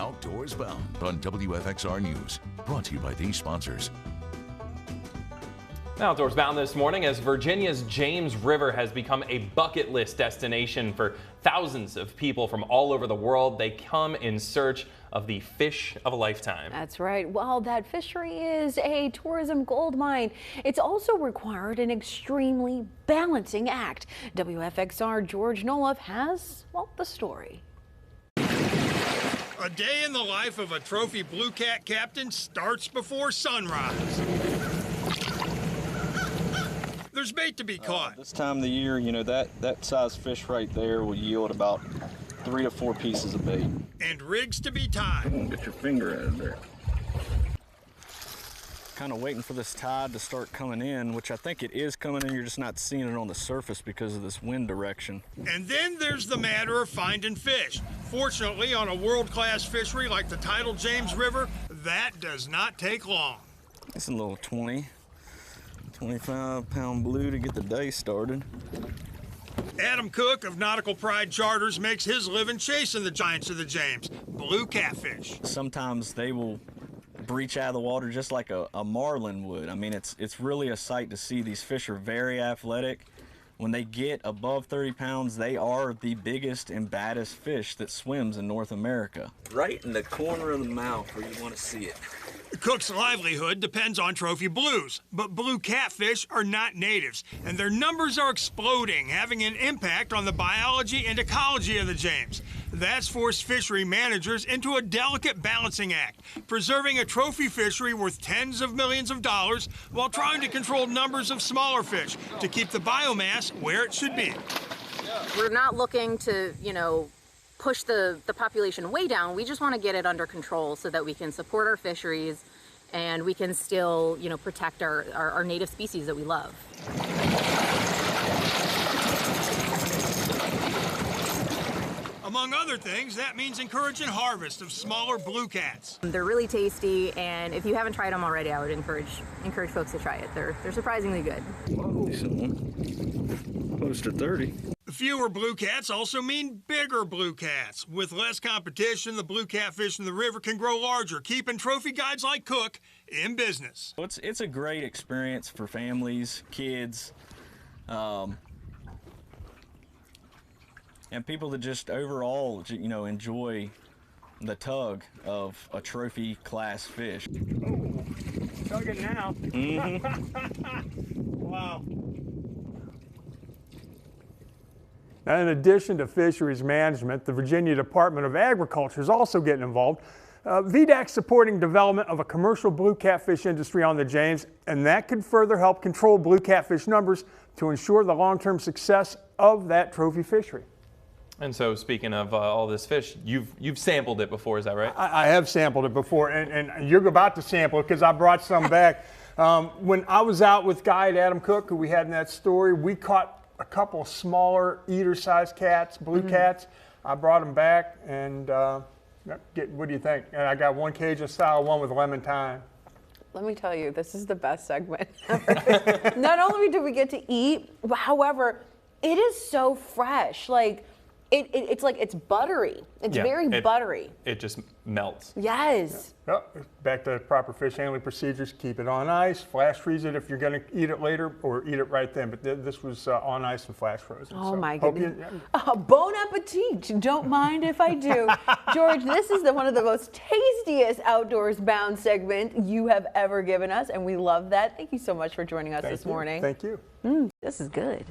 Outdoors Bound on WFXR News. Brought to you by these sponsors. Outdoors Bound this morning as Virginia's James River has become a bucket list destination for thousands of people from all over the world. They come in search of the fish of a lifetime. That's right. While that fishery is a tourism goldmine, it's also required an extremely balancing act. WFXR George NOLEFF has, well, the story. A day in the life of a trophy blue cat captain starts before sunrise. There's bait to be caught. This time of the year, you know, that size fish right there will yield about 3 to 4 pieces of bait. And rigs to be tied. Get your finger out of there. Kind of waiting for this tide to start coming in, which I think it is coming in. You're just not seeing it on the surface because of this wind direction. And then there's the matter of finding fish. Fortunately, on a world-class fishery like the tidal James River, that does not take long. It's a little 25-pound blue to get the day started. Adam Cook of Nautical Pride Charters makes his living chasing the giants of the James, blue catfish. Sometimes they will breach out of the water just like a marlin would. I mean, it's really a sight to see. These fish are very athletic. When they get above 30 pounds, they are the biggest and baddest fish that swims in North America. Right in the corner of the mouth where you want to see it. Cook's livelihood depends on trophy blues, but blue catfish are not natives, and their numbers are exploding, having an impact on the biology and ecology of the James. That's forced fishery managers into a delicate balancing act, preserving a trophy fishery worth tens of millions of dollars while trying to control numbers of smaller fish to keep the biomass where it should be. We're not looking to, push the population way down. We just want to get it under control so that we can support our fisheries and we can still, protect our native species that we love. Among other things, that means encouraging harvest of smaller blue cats. They're really tasty, and if you haven't tried them already, I would encourage folks to try it. They're surprisingly good. Close to 30. Fewer blue cats also mean bigger blue cats. With less competition, the blue catfish in the river can grow larger, keeping trophy guides like Cook in business. It's a great experience for families, kids, and people that just overall, enjoy the tug of a trophy class fish. Oh, tugging now. Mm-hmm. Wow. Now, in addition to fisheries management, the Virginia Department of Agriculture is also getting involved. VDAC's supporting development of a commercial blue catfish industry on the James, and that could further help control blue catfish numbers to ensure the long-term success of that trophy fishery. And so, speaking of all this fish, you've sampled it before, is that right? I have sampled it before, and you're about to sample it because I brought some back. When I was out with guide Adam Cook, who we had in that story, we caught a couple of smaller eater-sized cats, blue cats. I brought them back, and what do you think? And I got one Cajun style, one with lemon thyme. Let me tell you, this is the best segment ever. Not only do we get to eat, however, it is so fresh. It's buttery. It's very buttery. It just melts. Yes. Yep. Back to proper fish handling procedures. Keep it on ice. Flash freeze it if you're going to eat it later, or eat it right then. But this was on ice and flash frozen. Oh, so my goodness. Bon appetit. Don't mind if I do. George, this is one of the most tastiest Outdoors Bound segment you have ever given us, and we love that. Thank you so much for joining us this morning. Thank you. This is good.